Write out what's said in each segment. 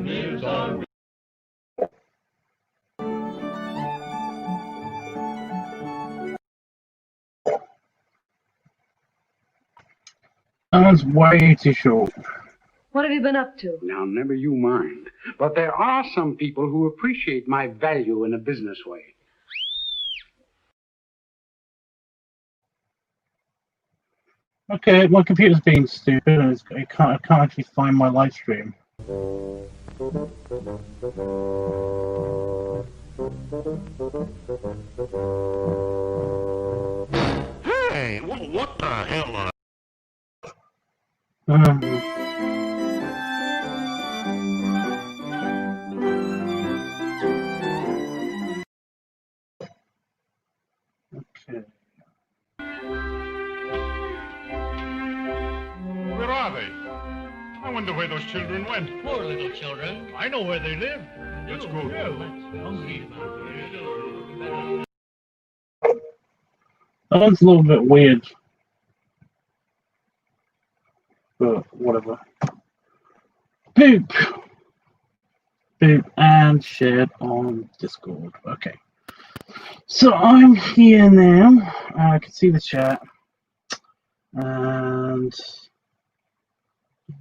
is our That's way too short. What have you been up to? Now, never you mind. But there are some people who appreciate my value in a business way. Okay, my computer's being stupid and I can't actually find my live stream. Hey, what the hell? Okay. Where are they? I wonder where those children went. Poor little children. I know where they live. Let's go. Yeah, let's read about it. That one's a little bit weird. But whatever. Boop! Boop and shared on Discord. Okay. So I'm here now. I can see the chat. And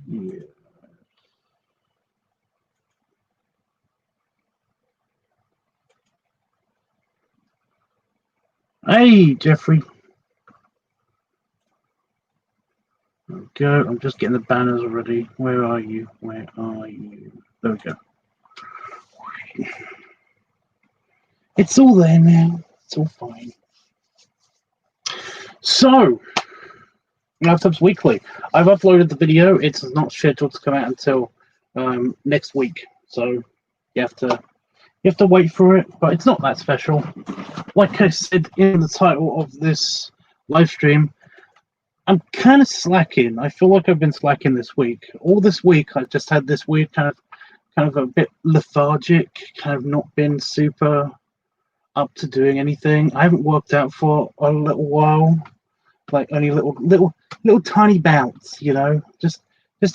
yeah. Hey, Jeffrey. There we go. I'm just getting the banners ready. Where are you? Where are you? There we go. It's all there now. It's all fine. So, LiveTUBBS Weekly. I've uploaded the video. It's not scheduled to come out until next week. So you have to wait for it. But it's not that special. Like I said in the title of this live stream, I'm kind of slacking. I feel like I've been slacking this week. All this week, I've just had this weird kind of a bit lethargic, kind of not been super up to doing anything. I haven't worked out for a little while, like only little tiny bouts, you know. Just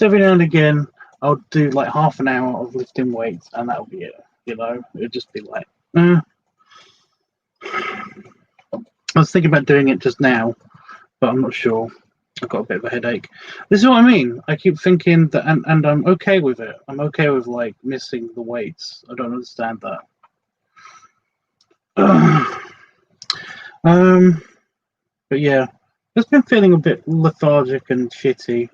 every now and again, I'll do like half an hour of lifting weights, and that'll be it. You know, it'll just be like. I was thinking about doing it just now, but I'm not sure. I've got a bit of a headache. This is what I mean. I keep thinking that, and I'm okay with it. I'm okay with like missing the weights. I don't understand that. But yeah, just been feeling a bit lethargic and shitty.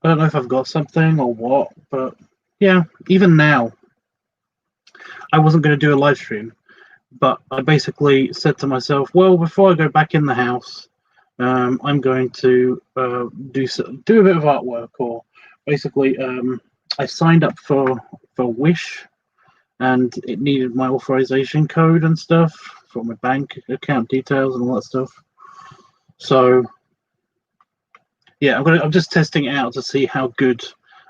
I don't know if I've got something or what, but yeah, even now, I wasn't going to do a live stream, but I basically said to myself, well, before I go back in the house, I'm going to do a bit of artwork, or basically, I signed up for Wish, and it needed my authorization code and stuff for my bank account details and all that stuff. So yeah, I'm just testing it out to see how good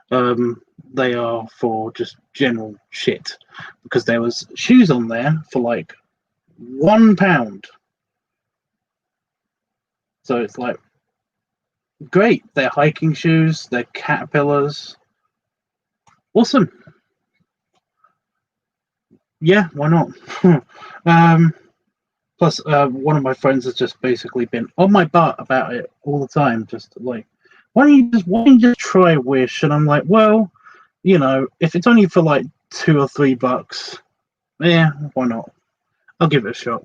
they are for just general shit, because there was shoes on there for like £1. So it's like great. They're hiking shoes. They're caterpillars. Awesome. Yeah, why not? Plus, one of my friends has just basically been on my butt about it all the time. Just like, why don't you just try Wish? And I'm like, well, you know, if it's only for like $2 or $3, yeah, why not? I'll give it a shot.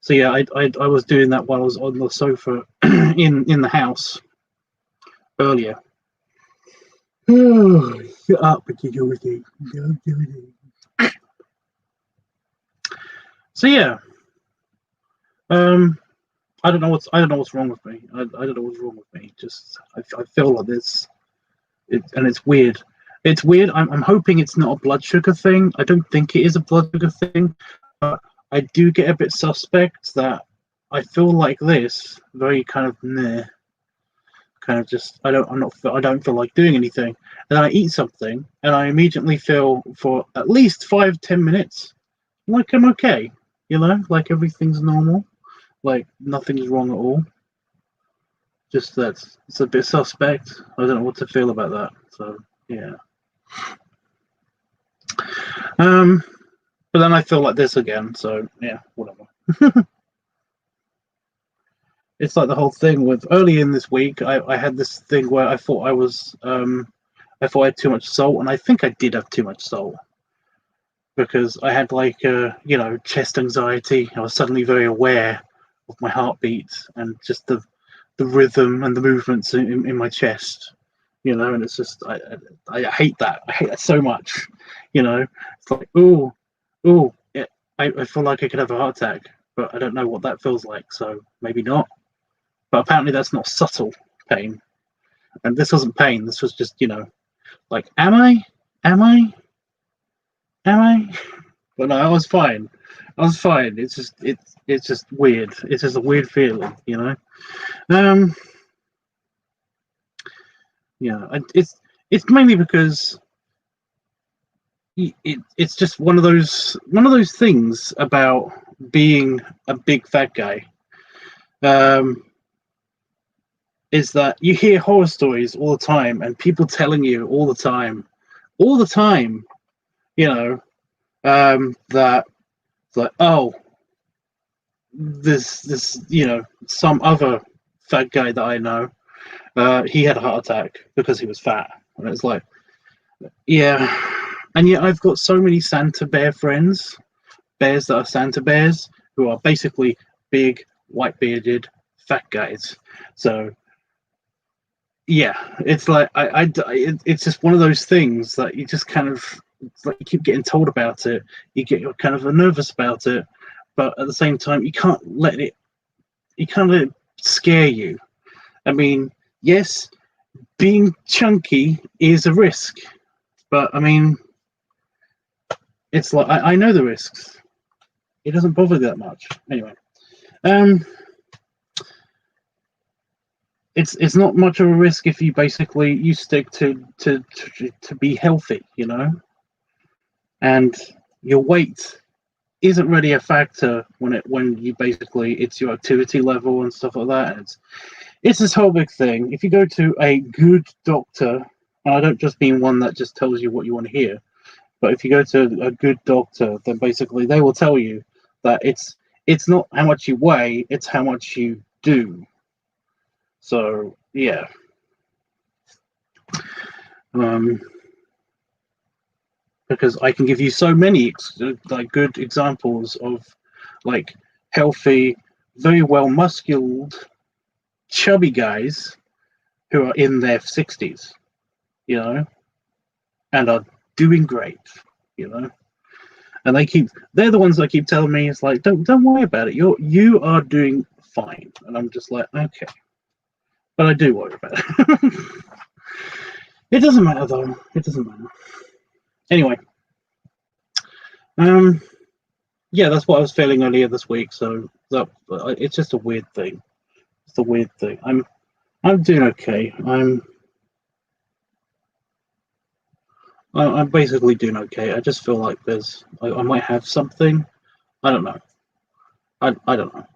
So yeah, I was doing that while I was on the sofa in the house earlier. Oh, shut up, but you do it. Don't do it. So yeah, I don't know what's wrong with me. I don't know what's wrong with me. Just I feel like this, and it's weird. It's weird. I'm hoping it's not a blood sugar thing. I don't think it is a blood sugar thing, but I do get a bit suspect that I feel like this, very kind of meh, kind of just I don't feel like doing anything. And then I eat something, and I immediately feel for at least 5-10 minutes like I'm okay. You know, like everything's normal, like nothing's wrong at all. Just it's a bit suspect. I don't know what to feel about that. So Yeah. But then I feel like this again, so yeah, whatever. It's like the whole thing with early in this week, I had this thing where I thought I thought I had too much salt, and I think I did have too much salt because I had like chest anxiety. I was suddenly very aware of my heartbeat and just the rhythm and the movements in my chest, and it's just I hate that. I hate that so much, It's like yeah, I feel like I could have a heart attack, but I don't know what that feels like, so maybe not. But apparently that's not subtle pain, and this wasn't pain. This was just like, am I? But no, I was fine. It's just weird. It's just a weird feeling, It's mainly because it's just one of those things about being a big fat guy. Is that you hear horror stories all the time and people telling you all the time, that it's like, oh, this some other fat guy that I know, he had a heart attack because he was fat, and it's like, yeah. And yet I've got so many Santa Bear friends, bears that are Santa Bears, who are basically big, white-bearded, fat guys. So, yeah, it's like it's just one of those things that you just kind of, it's like you keep getting told about it. You get kind of nervous about it, but at the same time, you can't let it scare you. I mean, yes, being chunky is a risk, but I mean, it's like I know the risks. It doesn't bother me that much. Anyway, it's not much of a risk if you stick to be healthy, and your weight isn't really a factor when you basically, it's your activity level and stuff like that. And it's this whole big thing. If you go to a good doctor, and I don't just mean one that just tells you what you want to hear, but if you go to a good doctor, then basically they will tell you that it's not how much you weigh, it's how much you do. So yeah. Because I can give you so many like good examples of like healthy, very well muscled, chubby guys who are in their 60s, and are doing great, and they're the ones that keep telling me, it's like, don't worry about it, you are doing fine. And I'm just like, okay, but I do worry about it. It doesn't matter though. It doesn't matter. Anyway, yeah, that's what I was feeling earlier this week. So it's just a weird thing. It's a weird thing. I'm doing okay. I'm basically doing okay. I just feel like I might have something. I don't know. I don't know.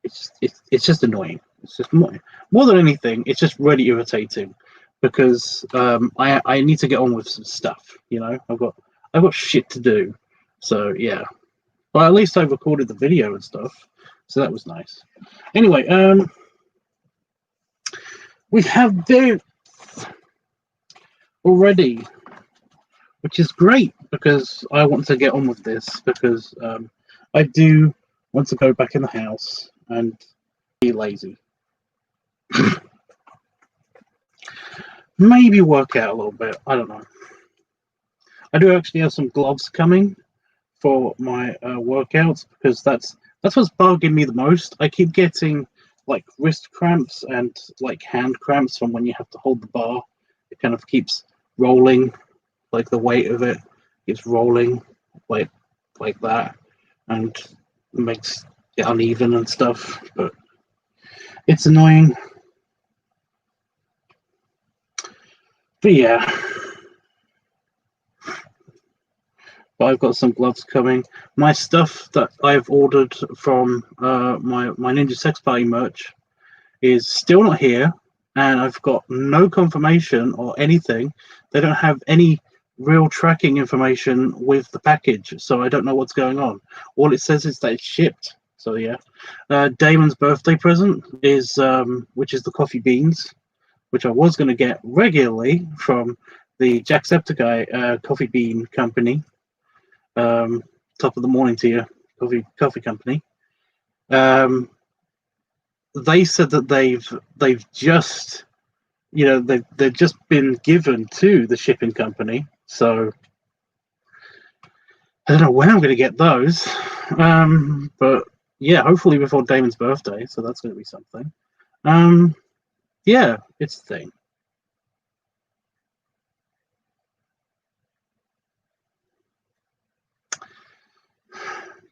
It's just annoying. It's just more than anything. It's just really irritating because I need to get on with some stuff. I've got shit to do. So yeah. But at least I recorded the video and stuff, so that was nice. Anyway, we have this already, which is great because I want to get on with this because I do want to go back in the house and be lazy. Maybe work out a little bit. I don't know. I do actually have some gloves coming for my workouts because that's what's bugging me the most. I keep getting like wrist cramps and like hand cramps from when you have to hold the bar. It kind of keeps rolling, like the weight of it keeps rolling like that, and it makes it uneven and stuff. But it's annoying. But yeah. But I've got some gloves coming. My stuff that I've ordered from my Ninja Sex Party merch is still not here, and I've got no confirmation or anything. They don't have any real tracking information with the package, so I don't know what's going on. All it says is that it's shipped. So yeah, Damon's birthday present is which is the coffee beans, which I was going to get regularly from the Jacksepticeye coffee bean company. Top of the morning to you, coffee company. They said that they've just, they've just been given to the shipping company. So I don't know when I'm going to get those, but yeah, hopefully before Damon's birthday. So that's going to be something. Yeah, it's a thing.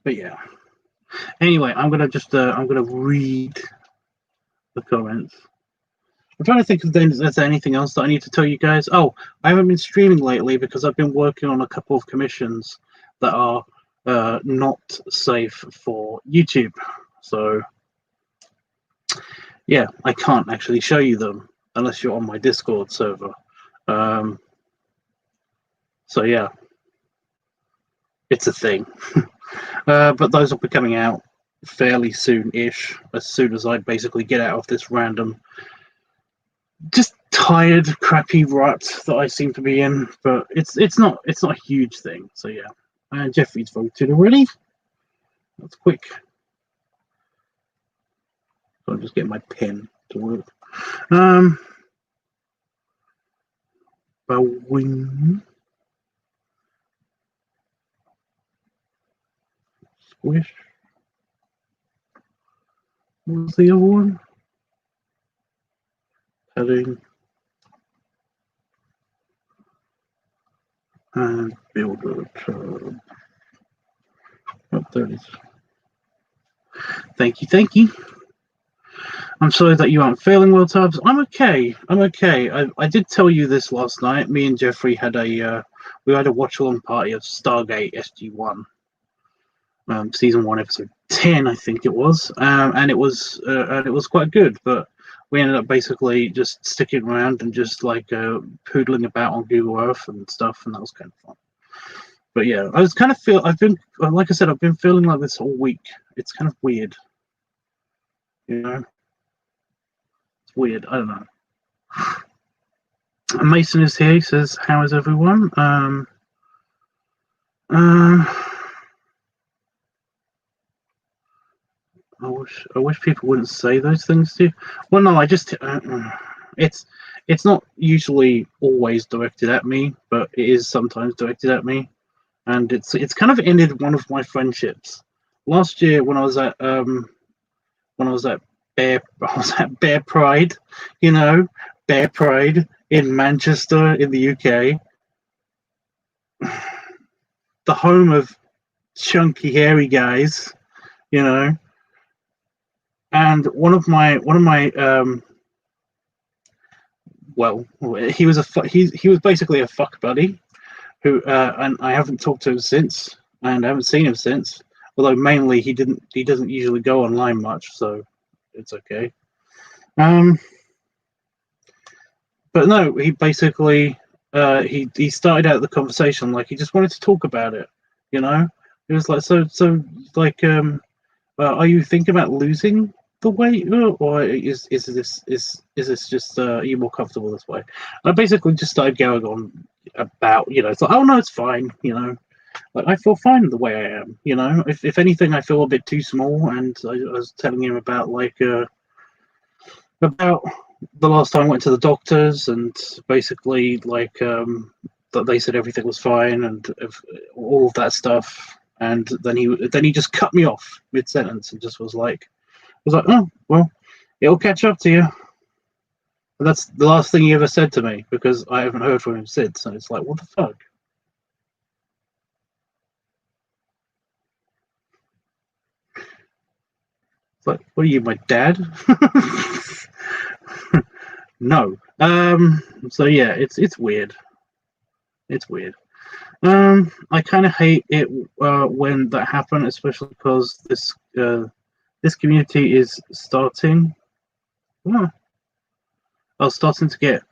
But yeah. Anyway, I'm gonna read the comments. I'm trying to think if there's anything else that I need to tell you guys. Oh, I haven't been streaming lately because I've been working on a couple of commissions that are not safe for YouTube. So yeah, I can't actually show you them unless you're on my Discord server. So yeah, it's a thing. But those will be coming out fairly soon-ish, as soon as I basically get out of this random, just tired, crappy rut that I seem to be in. But it's not a huge thing. So yeah, Jeffrey's voted already. That's quick. So I'm just getting my pen to work. Bowing. Squish. What was the other one? Heading. And builder tab. Oh, there it is. Thank you. I'm sorry that you aren't feeling well, Tubbs. I'm okay. I did tell you this last night. Me and Jeffrey had a watch-along party of Stargate SG-1, season 1, episode 10, I think it was, and it was quite good. But we ended up basically just sticking around and just like poodling about on Google Earth and stuff, and that was kind of fun. But yeah, I've been feeling like this all week. It's kind of weird, you know. Weird, I don't know. Mason is here. He says, "How is everyone?" I wish people wouldn't say those things to you. Well, no, I just it's not usually always directed at me, but it is sometimes directed at me, and it's kind of ended one of my friendships. Last year when I was at Bear Pride, Bear Pride in Manchester in the UK, the home of chunky hairy guys, and one of my well, he was basically a fuck buddy who and I haven't talked to him since, and I haven't seen him since, although mainly he doesn't usually go online much, so it's okay. But no, he basically he started out the conversation like he just wanted to talk about it, He was like, so like are you thinking about losing the weight, or is this just are you more comfortable this way? And I basically just started going on about, it's like, oh no, it's fine, like I feel fine the way I am, if anything I feel a bit too small. And I was telling him about about the last time I went to the doctors, and basically like that they said everything was fine and all of that stuff. And then he just cut me off mid-sentence and just was like, oh well, it'll catch up to you. And that's the last thing he ever said to me, because I haven't heard from him since. So it's like, what the fuck? It's like, what are you, my dad? No. So yeah, it's weird. It's weird. I kind of hate it when that happens, especially because this community is starting. I was starting to get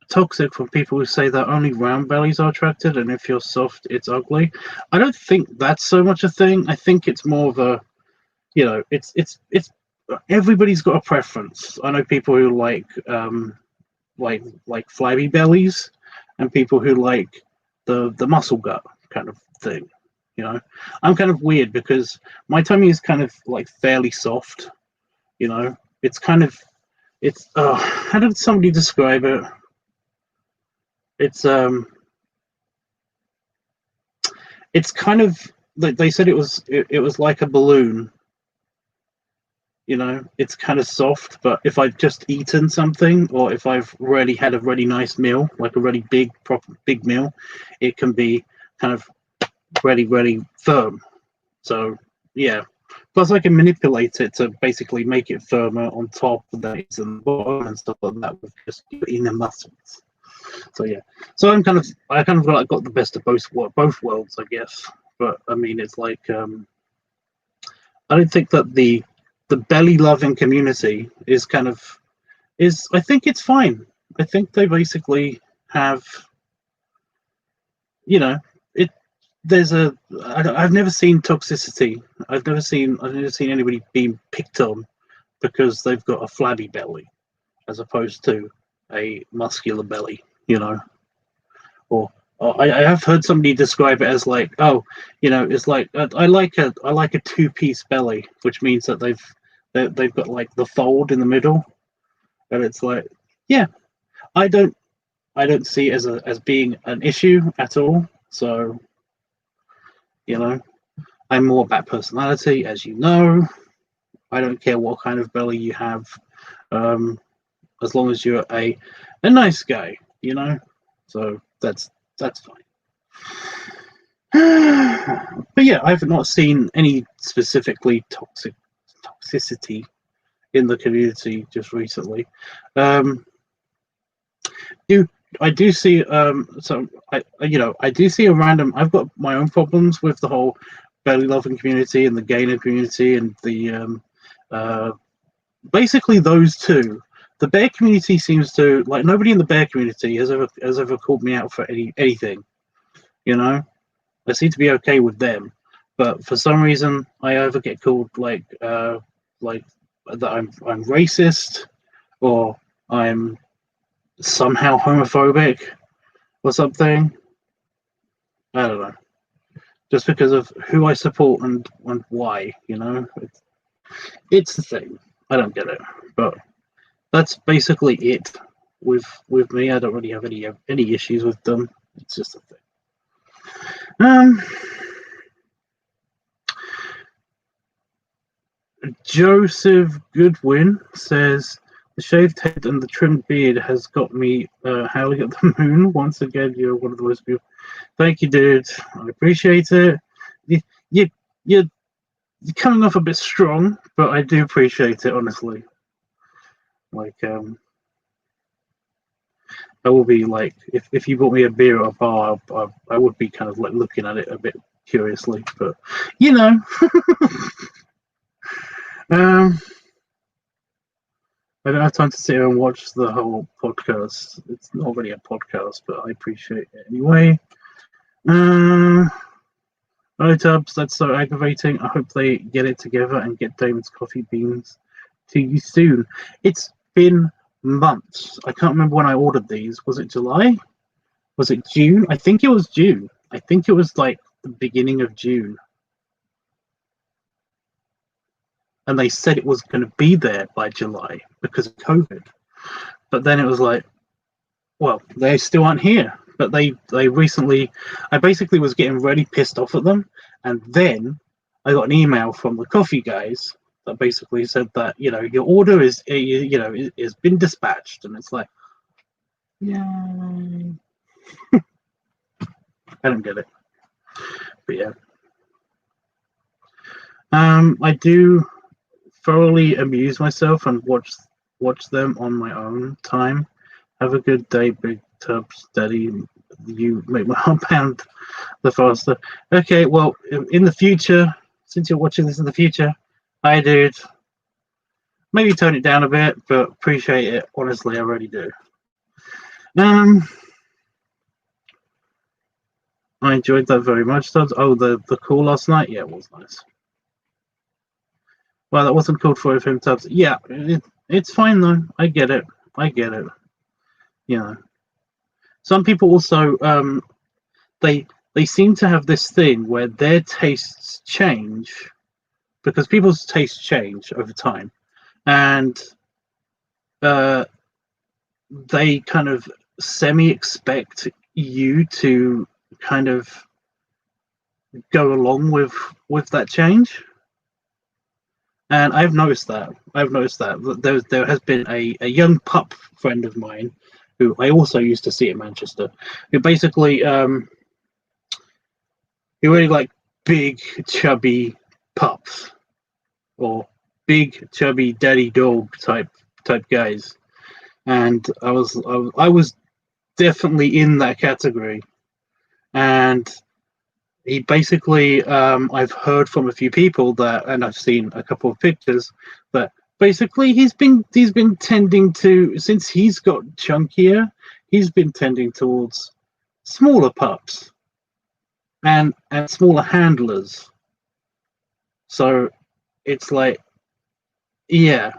toxic from people who say that only round bellies are attracted, and if you're soft, it's ugly. I don't think that's so much a thing. I think it's more of a, it's everybody's got a preference. I know people who like flabby bellies, and people who like the muscle gut kind of thing. I'm kind of weird because my tummy is kind of like fairly soft. It's kind of how did somebody describe it? It's kind of like they said it was like a balloon. It's kind of soft, but if I've just eaten something, or if I've really had a really nice meal, like a really proper big meal, it can be kind of really, really firm. So yeah. Plus, I can manipulate it to basically make it firmer on top of the base and the bottom and stuff like that with just inner muscles. So yeah. So I kind of got the best of both worlds, I guess. But I mean, it's like I don't think that the belly loving community is I think it's fine. I think they basically have, I've never seen toxicity. I've never seen anybody being picked on because they've got a flabby belly as opposed to a muscular belly, or I have heard somebody describe it as like, it's like I like a two-piece belly, which means that they've got like the fold in the middle, and it's like, yeah, I don't see it as being an issue at all. So, I'm more about personality, as you know. I don't care what kind of belly you have, as long as you're a nice guy, So that's fine. But yeah, I've not seen any specifically toxicity in the community just recently. I do see I do see a random. I've got my own problems with the whole belly loving community and the gainer community and the basically those two. The bear community seems to like nobody in the bear community has ever called me out for anything. I seem to be okay with them, but for some reason I either get called like that I'm racist, or I'm somehow homophobic or something. I don't know. Just because of who I support and why, it's the thing. I don't get it, but that's basically it with me. I don't really have any issues with them. It's just a thing. Joseph Goodwin says the shaved head and the trimmed beard has got me howling at the moon. Once again, you're one of the most beautiful. Thank you, dude. I appreciate it. You're coming off a bit strong, but I do appreciate it, honestly. Like, I will be like, if you bought me a beer at a bar, I would be kind of like looking at it a bit curiously, but I don't have time to sit here and watch the whole podcast. It's not really a podcast, but I appreciate it anyway. LiveTUBBs, that's so aggravating. I hope they get it together and get Damon's coffee beans to you soon. It's been months. I can't remember when I ordered these. Was it July? Was it June? I think it was June. I think it was like the beginning of June. And they said it was going to be there by July because of COVID. But then it was like, well, they still aren't here. But they recently, I basically was getting really pissed off at them. And then I got an email from the coffee guys that basically said that, your order is been dispatched. And it's like, yay. I don't get it. But yeah. I do thoroughly amuse myself and watch them on my own time. Have a good day, Big Tubs Daddy. You make my heart pound the faster. Okay, well, in the future, since you're watching this in the future, hi, dude. maybe tone it down a bit, but appreciate it. Honestly, I really do. I enjoyed that very much. Oh, the call last night, yeah, it was nice. Well, that wasn't called for him, Tubbs. Yeah, it's fine though. I get it. You know, some people also they seem to have this thing where their tastes change because people's tastes change over time, and they kind of semi-expect you to kind of go along with that change. And I've noticed that. There has been a young pup friend of mine who I also used to see in Manchester, who basically he really like big chubby pups or big chubby daddy dog type guys, and I was definitely in that category. And he basically I've heard from a few people that, and I've seen a couple of pictures that basically he's been tending to, since he's got chunkier, he's been tending towards smaller pups and smaller handlers. So it's like, yeah,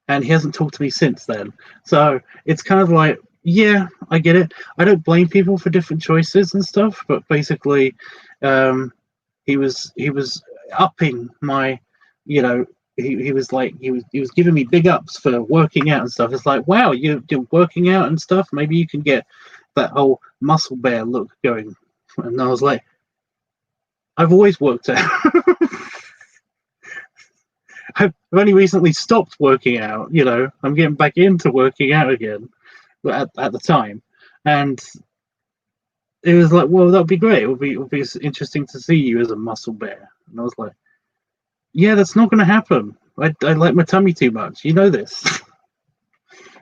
and he hasn't talked to me since then. So it's kind of like, yeah, I get it. I don't blame people for different choices and stuff, but basically, he was upping my, you know, he was giving me big ups for working out and stuff. It's like, wow, you're working out and stuff. Maybe you can get that whole muscle bear look going. And I was like, I've always worked out. I've only recently stopped working out. You know, I'm getting back into working out again. At the time, and it was like, well, that'd be great. It would be interesting to see you as a muscle bear. And I was like, yeah, that's not going to happen. I like my tummy too much. You know this.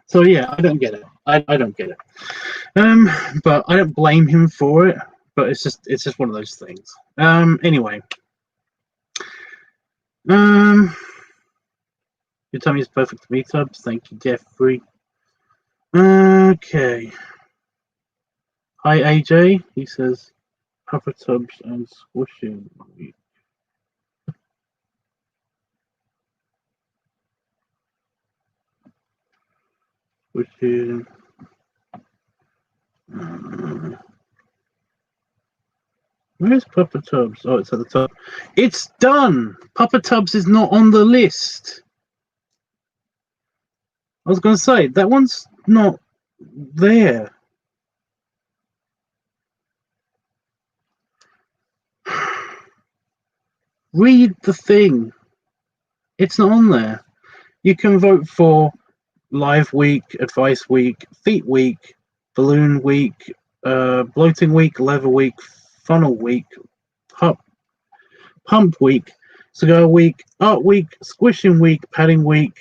So yeah, I don't get it. I don't get it. But I don't blame him for it. But it's just one of those things. Anyway. Your tummy is perfect for me, Tubbs. Thank you, Jeffrey. Okay. Hi, AJ. He says, Papa Tubbs and Squishing Week. Squishing. Where's Papa Tubbs? Oh, it's at the top. It's done! Papa Tubbs is not on the list. I was going to say, that one's not there. Read the thing. It's not on there. You can vote for Live Week, Advice Week, Feet Week, Balloon Week, Bloating Week, Leather Week, Funnel Week, Pump Week, Cigar Week, Art Week, Squishing Week, Padding Week,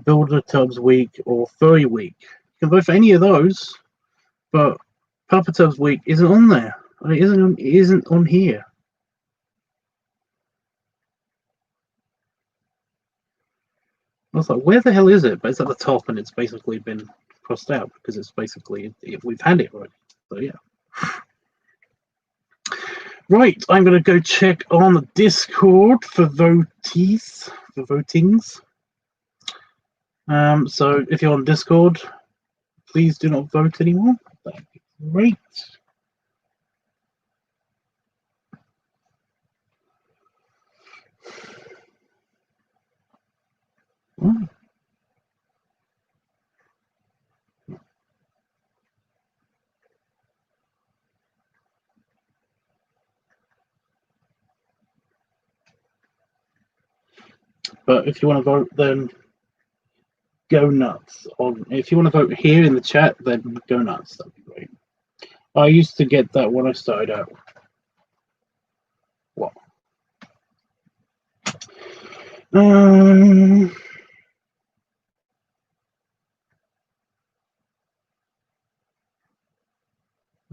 Builder Tubbs Week, or Furry Week. You can vote for any of those, but Papa Tubbs Week isn't on there. It isn't on here. I was like, where the hell is it? But it's at the top, and it's basically been crossed out because it's basically we've had it already. So yeah. Right, I'm gonna go check on the Discord for votings. So if you're on Discord, please do not vote anymore. That'd be great. Oh. But if you want to vote, then go nuts. If you want to vote here in the chat, then go nuts. That'd be great. I used to get that when I started out. What?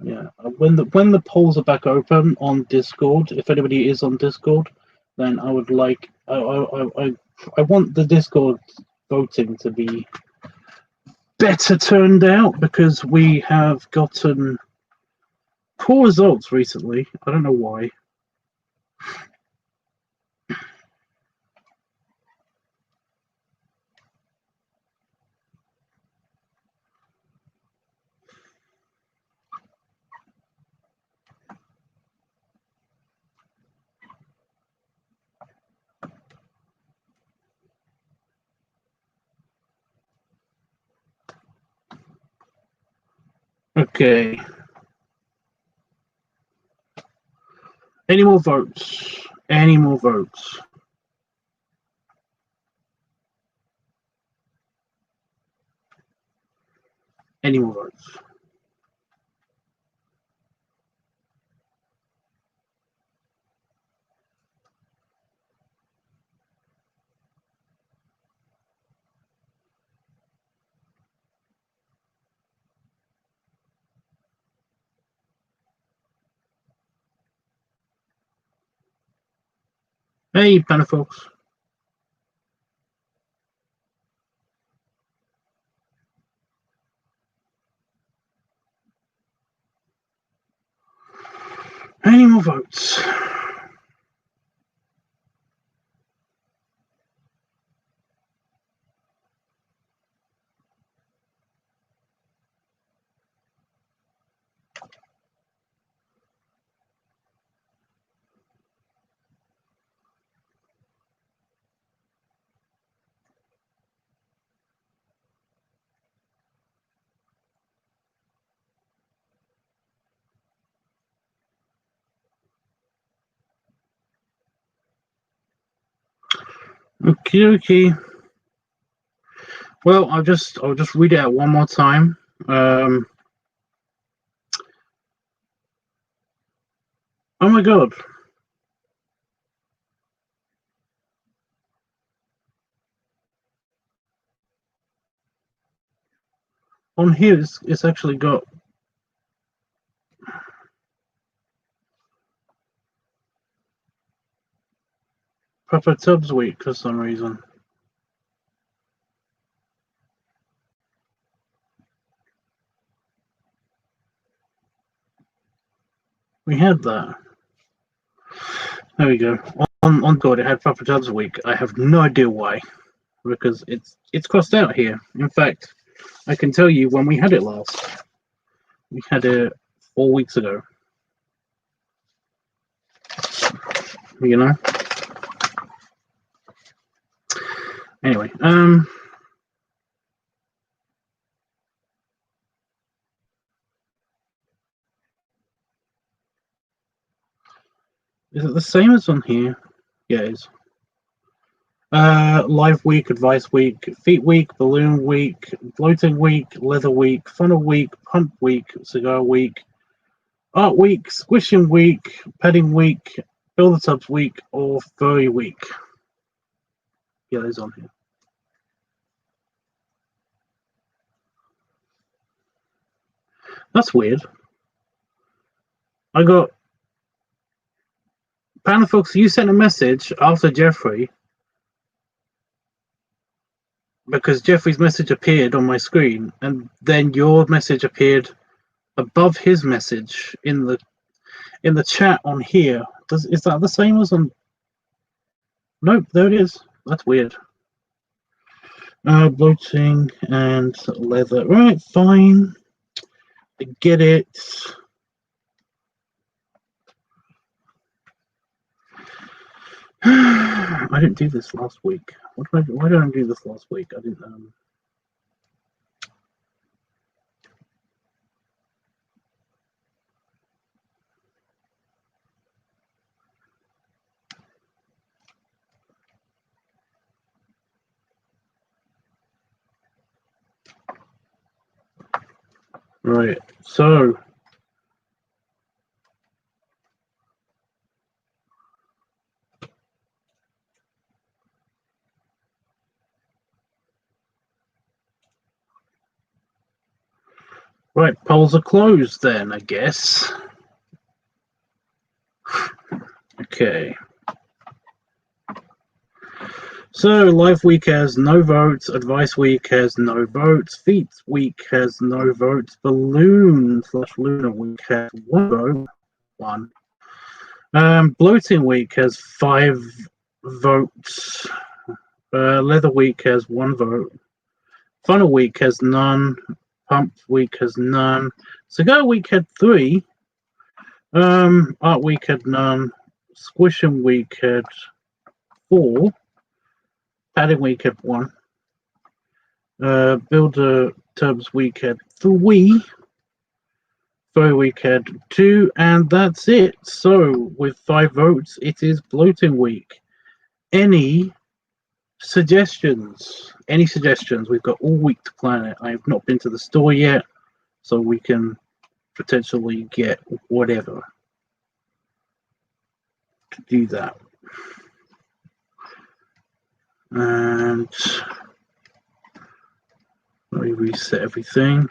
Yeah, when the polls are back open on Discord, if anybody is on Discord, then I would like I want the Discord voting to be better turned out because we have gotten poor results recently. I don't know why. Okay. Any more votes? Any more votes? Any more votes? Hey, Banner folks. Any more votes? Okay. Well, I'll just read it out one more time. Oh my god. On here, it's actually got Papa Tubbs week for some reason. We had that. There we go. On God, it had Papa Tubbs week. I have no idea why, because it's crossed out here. In fact, I can tell you when we had it last. We had it 4 weeks ago. You know. Anyway, is it the same as on here? Yeah, it is. Live week, advice week, feet week, balloon week, bloating week, leather week, funnel week, pump week, cigar week, art week, squishing week, petting week, build the tubs week, or furry week. Yeah, those on here. That's weird. I got Panafox, you sent a message after Jeffrey because Jeffrey's message appeared on my screen, and then your message appeared above his message in the chat on here. Is that the same as on? Nope, there it is. That's weird. Bloating and leather. Right, fine. I get it. I didn't do this last week. Why did I do this last week? I didn't. Right, so right, polls are closed then, I guess. Okay. So, Life Week has no votes, Advice Week has no votes, Feet Week has no votes, Balloon/Lunar Week has one vote. One. Bloating Week has 5 votes. Leather Week has 1 vote. Funnel Week has none. Pump Week has none. Cigar Week had 3. Art Week had none. Squishing Week had 4. Padding Week had 1. Builder Tubbs Week had 3. Furry Week had 2, and that's it. So, with 5 votes, it is Bloating Week. Any suggestions? Any suggestions? We've got all week to plan it. I have not been to the store yet, so we can potentially get whatever to do that. And let me reset everything.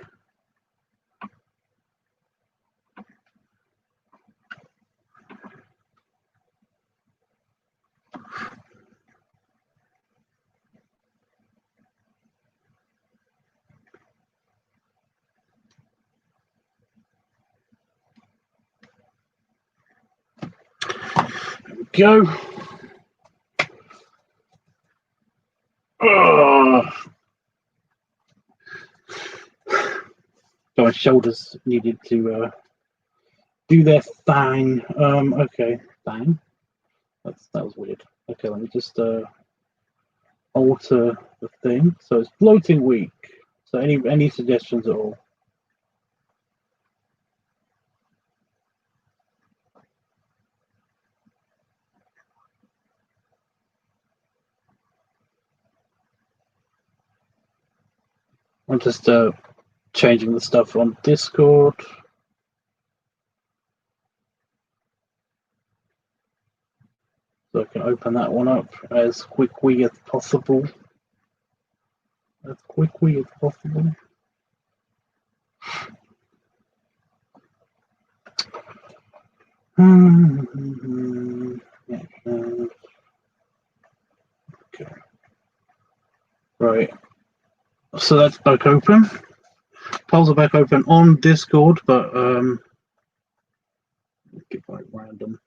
Go. Oh. So my shoulders needed to do their thing. Okay, thing. That was weird. Okay, let me just alter the thing. So it's Bloating Week. So any suggestions at all? I'm just changing the stuff on Discord. So I can open that one up as quickly as possible. As quickly as possible. Okay. Right. So that's back open. Polls are back open on Discord, but get like random.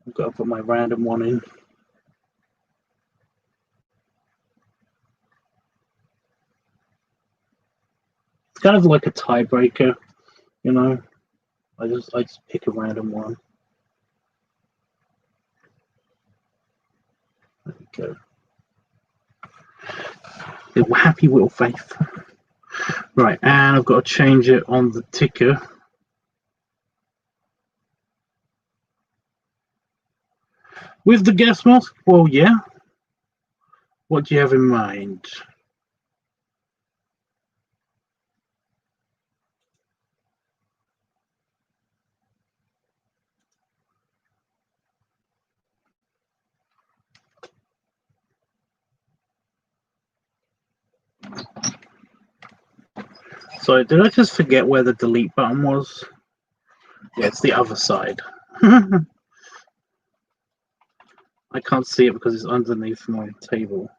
I've got to put my random one in. It's kind of like a tiebreaker, you know. I just pick a random one. There we go. Little happy little faith. Right, and I've got to change it on the ticker. With the gas mask? Well, yeah. What do you have in mind? So, did I just forget where the delete button was? Yeah, it's the other side. I can't see it because it's underneath my table.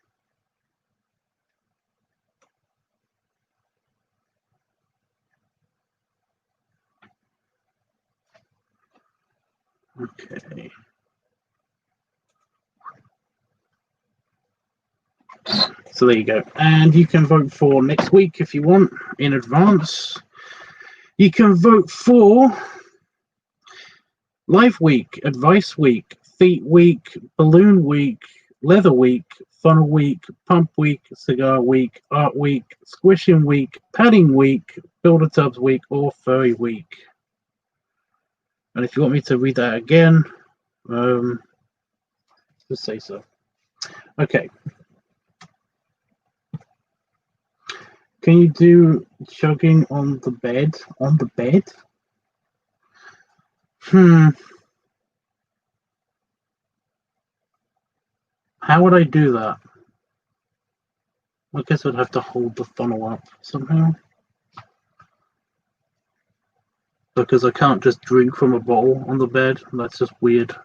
Okay. So there you go. And you can vote for next week if you want in advance. You can vote for Live Week, Advice Week, Feet Week, Balloon Week, Leather Week, Funnel Week, Pump Week, Cigar Week, Art Week, Squishing Week, Padding Week, Builder Tubbs Week, or Furry Week. And if you want me to read that again, just say so. Okay. Can you do jogging on the bed? On the bed? How would I do that? I guess I'd have to hold the funnel up somehow. because I can't just drink from a bottle on the bed. That's just weird.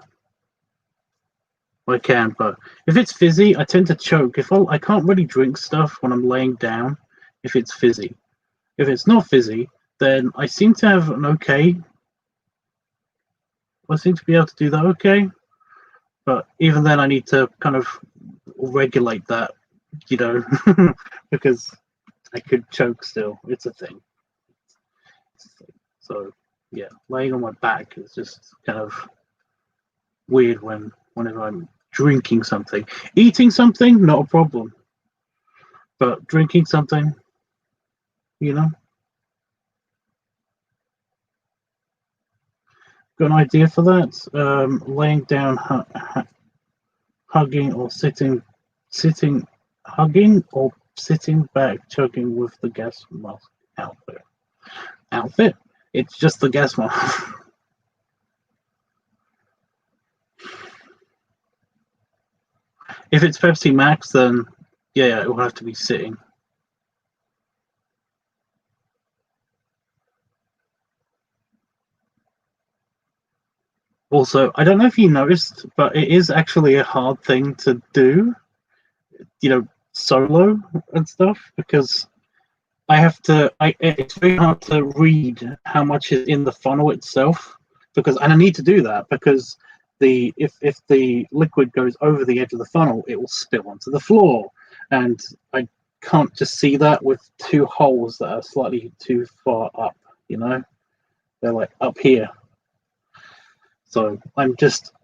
I can, but if it's fizzy, I tend to choke. I can't really drink stuff when I'm laying down if it's fizzy. If it's not fizzy, then I seem to have an okay. I seem to be able to do that okay, but even then, I need to kind of regulate that, you know, because I could choke still. It's a thing. So yeah, laying on my back is just kind of weird whenever I'm drinking something. Eating something, not a problem. But drinking something, you know? Got an idea for that? Laying down, hugging or hugging or sitting back, chugging with the gas mask outfit. It's just the gas mask. If it's Pepsi Max, then yeah, it will have to be sitting. Also, I don't know if you noticed, but it is actually a hard thing to do, you know, solo and stuff, because it's very hard to read how much is in the funnel itself, and I need to do that because if the liquid goes over the edge of the funnel, it will spill onto the floor, and I can't just see that with two holes that are slightly too far up, you know, they're like up here. So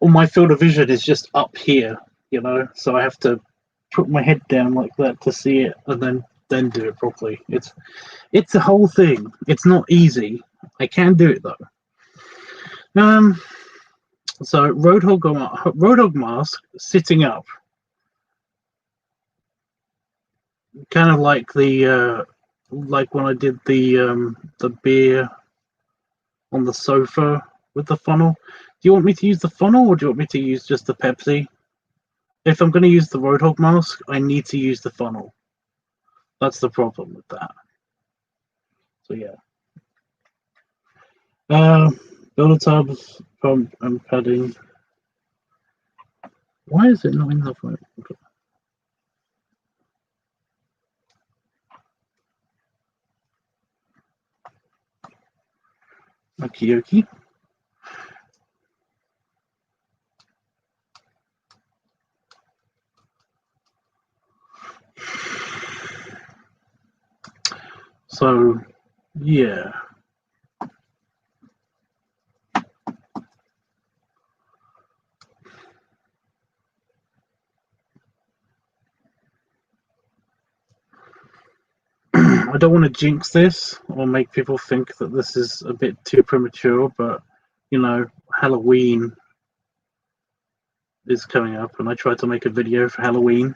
all my field of vision is just up here, you know, so I have to put my head down like that to see it and then do it properly. It's a whole thing. It's not easy. I can do it though. So Roadhog mask sitting up, kind of like like when I did the beer on the sofa with the funnel. Do you want me to use the funnel or do you want me to use just the Pepsi? If I'm going to use the Roadhog mask, I need to use the funnel. That's the problem with that. So yeah. Builder tubs, pump and padding. Why is it not in the phone? Okie dokie. So, yeah. I don't want to jinx this or make people think that this is a bit too premature, but, you know, Halloween is coming up, and I tried to make a video for Halloween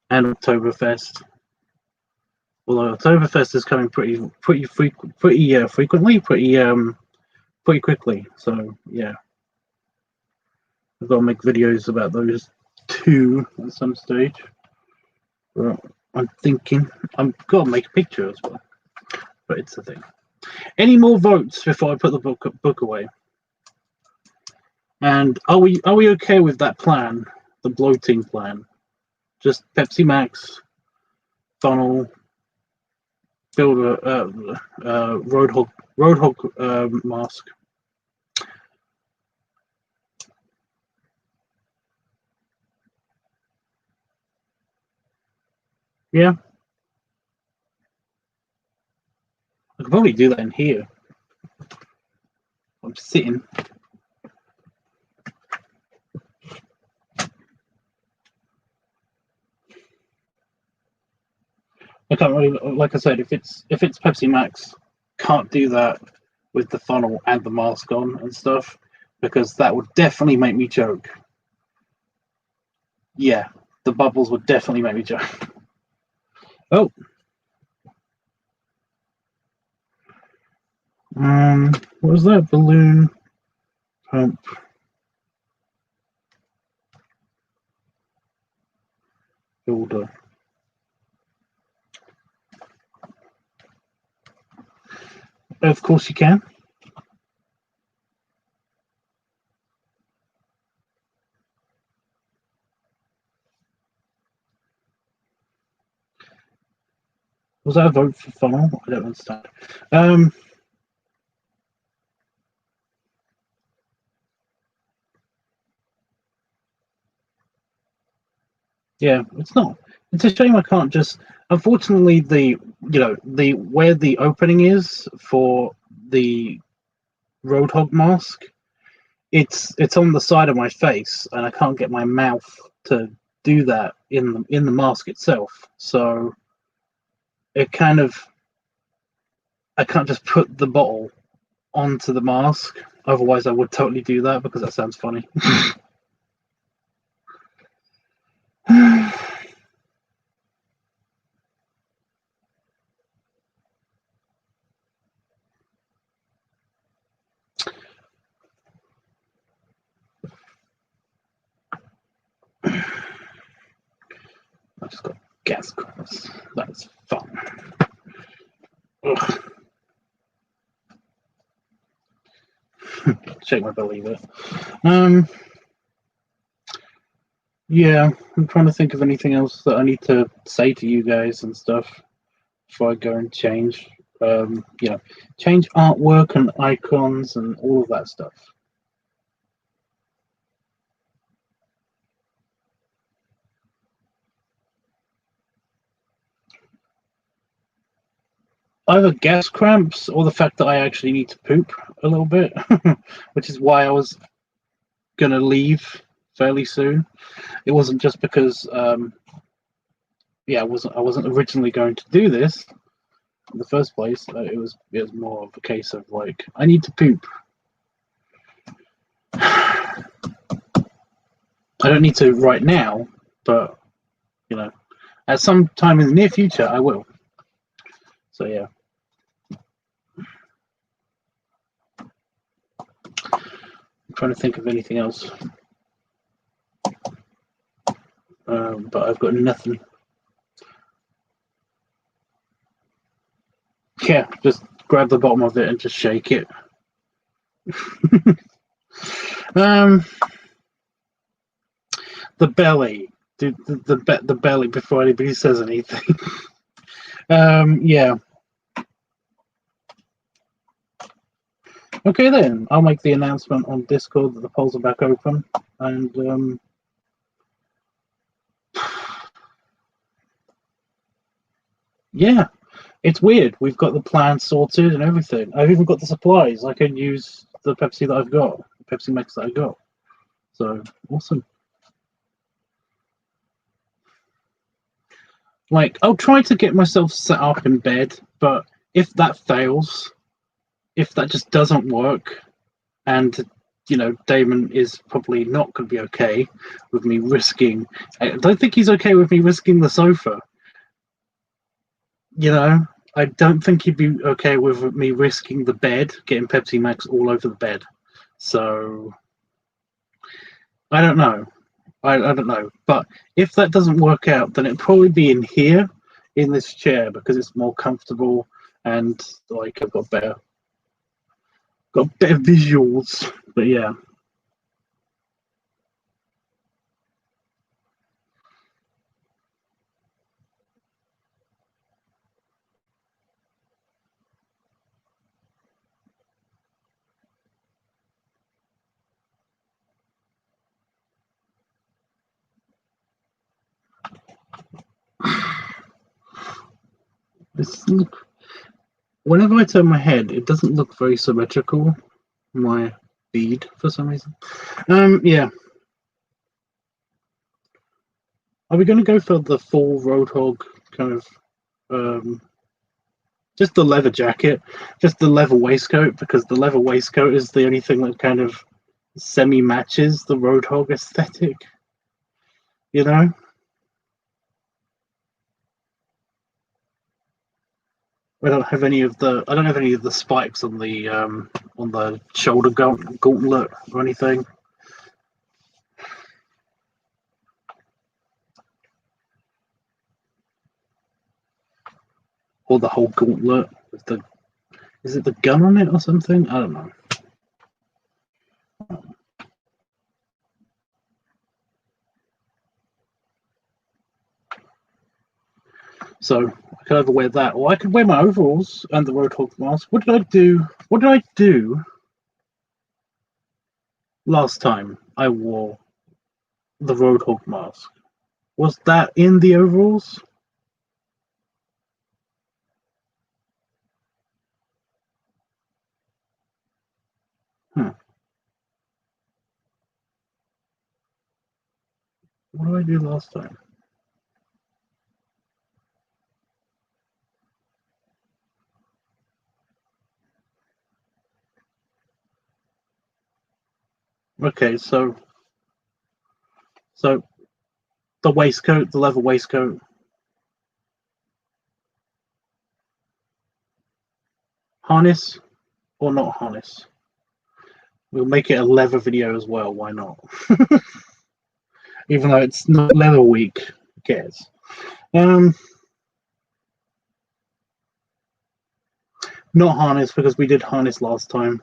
and Oktoberfest. Although Oktoberfest is coming pretty frequently, pretty quickly. So yeah, I've got to make videos about those two at some stage. But I'm thinking I've got to make a picture as well. But it's the thing. Any more votes before I put the book away? And are we okay with that plan, the bloating plan? Just Pepsi Max, funnel, build a Roadhog mask. Yeah, I could probably do that in here. I'm sitting. I can't really, like I said, if it's Pepsi Max, can't do that with the funnel and the mask on and stuff, because that would definitely make me choke. Yeah, the bubbles would definitely make me choke. Oh. What was that? Balloon pump. Builder. Of course you can. Was that a vote for funnel? I don't understand. Yeah, it's not. It's a shame I can't just. Unfortunately, the where the opening is for the Roadhog mask, it's on the side of my face, and I can't get my mouth to do that in the mask itself. So it kind of, I can't just put the bottle onto the mask. Otherwise, I would totally do that because that sounds funny. I just got gas crackers. That's fun. Ugh. Shake my belly there. Yeah, I'm trying to think of anything else that I need to say to you guys and stuff before I go and change. Change artwork and icons and all of that stuff. Either gas cramps or the fact that I actually need to poop a little bit, which is why I was gonna leave fairly soon. It wasn't just because, I wasn't originally going to do this in the first place. It was more of a case of like I need to poop. I don't need to right now, but at some time in the near future I will. So yeah. I'm trying to think of anything else. But I've got nothing. Yeah, just grab the bottom of it and just shake it. The belly. The belly before anybody says anything. Yeah. Okay then, I'll make the announcement on Discord that the polls are back open, and yeah, it's weird. We've got the plan sorted and everything. I've even got the supplies. I can use the Pepsi that I've got, the Pepsi Max that I got. So awesome. Like, I'll try to get myself set up in bed, but if that fails, if that just doesn't work, and Damon is probably not going to be okay with me risking. I don't think he's okay with me risking the sofa. I don't think he'd be okay with me risking the bed, getting Pepsi Max all over the bed. So I don't know. I don't know. But if that doesn't work out, then it'd probably be in here, in this chair, because it's more comfortable and like I've got better visuals. But yeah. Whenever I turn my head, it doesn't look very symmetrical. My feed for some reason. Yeah. Are we going to go for the full Roadhog kind of, just the leather jacket, just the leather waistcoat, because the leather waistcoat is the only thing that kind of semi-matches the Roadhog aesthetic, I don't have any of the spikes on the shoulder gauntlet or anything. Or the whole gauntlet with is it the gun on it or something? I don't know. So I could either wear that, or I could wear my overalls and the Roadhog mask. What did I do? What did I do last time I wore the Roadhog mask? Was that in the overalls? What did I do last time? Okay, so the waistcoat, the leather waistcoat. Harness or not harness? We'll make it a leather video as well, why not? Even though it's not leather week, who cares? Not harness, because we did harness last time.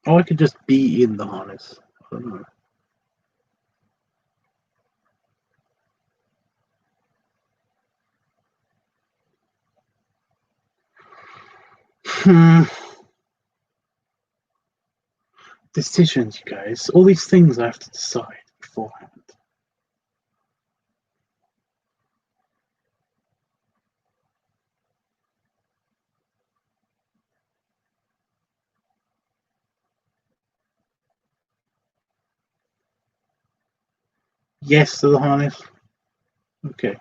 Or I could just be in the harness. I don't know. Decisions, you guys. All these things I have to decide beforehand. Yes to the harness. Okay.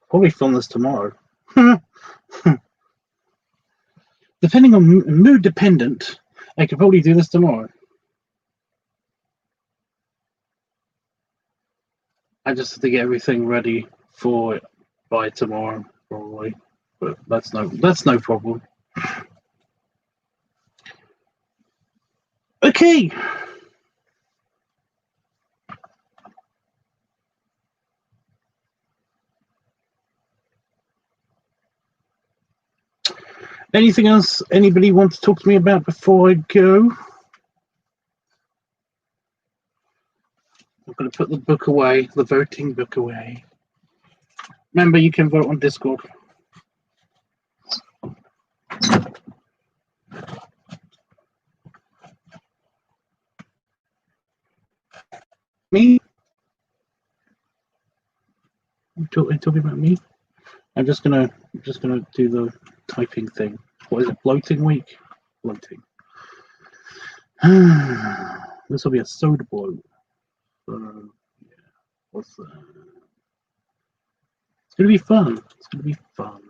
Probably film this tomorrow. Depending on mood dependent, I could probably do this tomorrow. I just have to get everything ready for it by tomorrow, probably. But that's no problem. Okay. Anything else anybody wants to talk to me about before I go? I'm going to put the book away, the voting book away. Remember, you can vote on Discord. Me? You're talking about me? I'm just gonna do the typing thing. What is it? Bloating week? Bloating. This will be a soda bloat. So, yeah. What's that? It's gonna be fun. It's gonna be fun.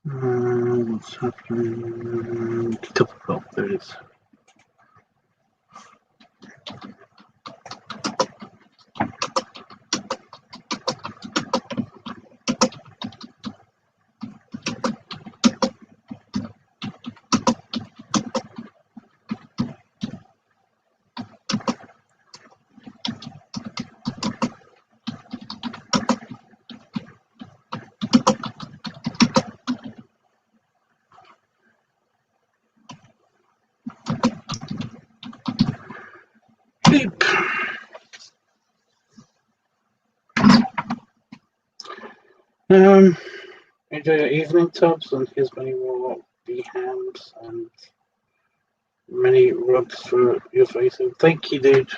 What's happening? Typical. There it is. Enjoy your evening, Tubbs, and here's many more hams and many rubs for your face. And thank you, dude.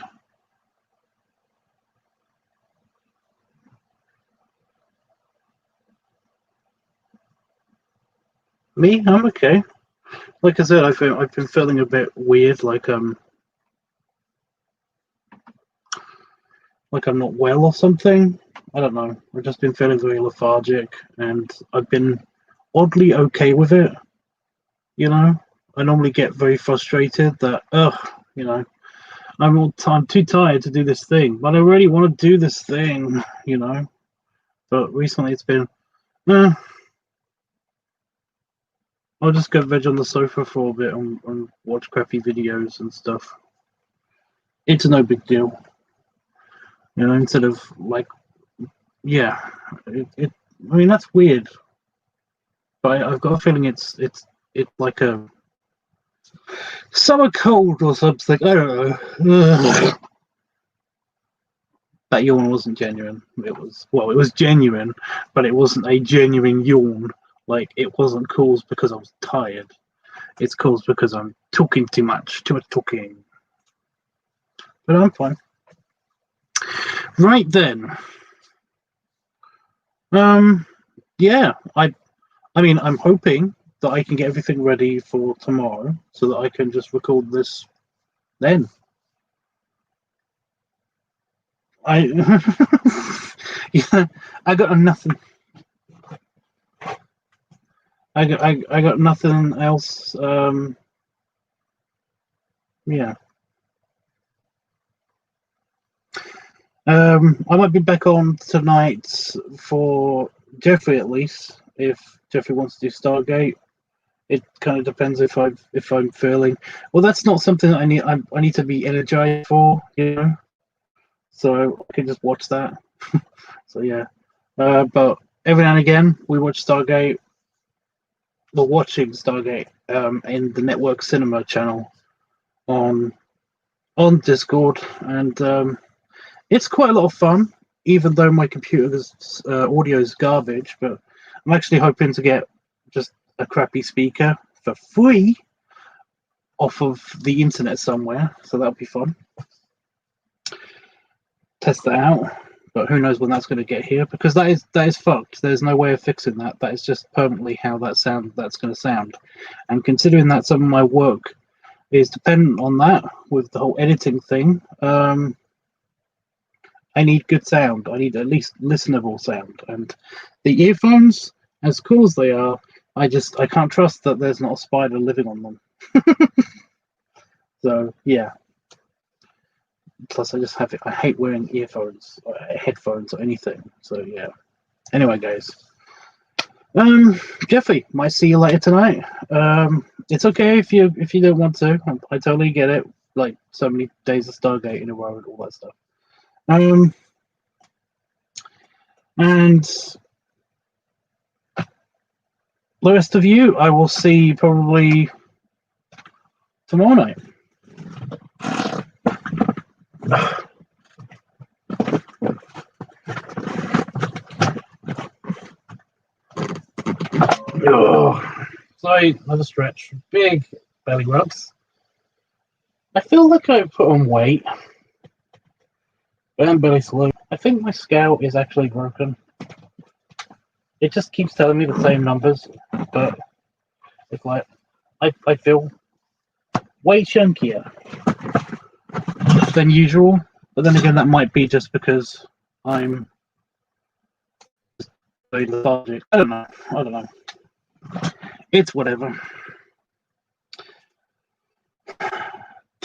Me? I'm okay. Like I said, I've been feeling a bit weird, like I'm not well or something. I don't know. I've just been feeling very lethargic, and I've been oddly okay with it. You know, I normally get very frustrated that, you know, I'm too tired to do this thing, but I really want to do this thing, you know. But recently it's been, I'll just go veg on the sofa for a bit and watch crappy videos and stuff. It's no big deal. You know, instead of like, yeah, I mean, that's weird, but I've got a feeling it's like a summer cold or something. I don't know. Ugh. That yawn wasn't genuine. It was genuine, but it wasn't a genuine yawn. Like, it wasn't caused because I was tired. It's caused because I'm talking too much talking. But I'm fine. Right then. Yeah, I mean, I'm hoping that I can get everything ready for tomorrow so that I can just record this then. Yeah, I got nothing. I got nothing else. Yeah. I might be back on tonight for Jeffrey, at least, if Jeffrey wants to do Stargate. It kind of depends if I'm feeling. Well, that's not something that I need to be energized for, you know. So I can just watch that. So yeah. But every now and again we watch Stargate. We're watching Stargate in the Network Cinema channel on Discord, and it's quite a lot of fun. Even though my computer's audio is garbage, but I'm actually hoping to get just a crappy speaker for free off of the internet somewhere, so that'll be fun. Test that out, but who knows when that's going to get here, because that is fucked. There's no way of fixing that. That is just permanently how that's going to sound. And considering that some of my work is dependent on that with the whole editing thing, I need good sound. I need at least listenable sound. And the earphones, as cool as they are, I can't trust that there's not a spider living on them. So yeah. Plus, I just have it. I hate wearing earphones, or headphones, or anything. So yeah. Anyway, guys. Jeffrey, might see you later tonight. It's okay if you don't want to. I totally get it. Like so many days of Stargate in a row and all that stuff. And the rest of you, I will see probably tomorrow night. Oh, sorry, another stretch. Big belly rubs. I feel like I put on weight. But I'm belly slow. I think my scale is actually broken. It just keeps telling me the same numbers, but it's like I feel way chunkier than usual. But then again, that might be just because I'm very lethargic. I don't know. It's whatever.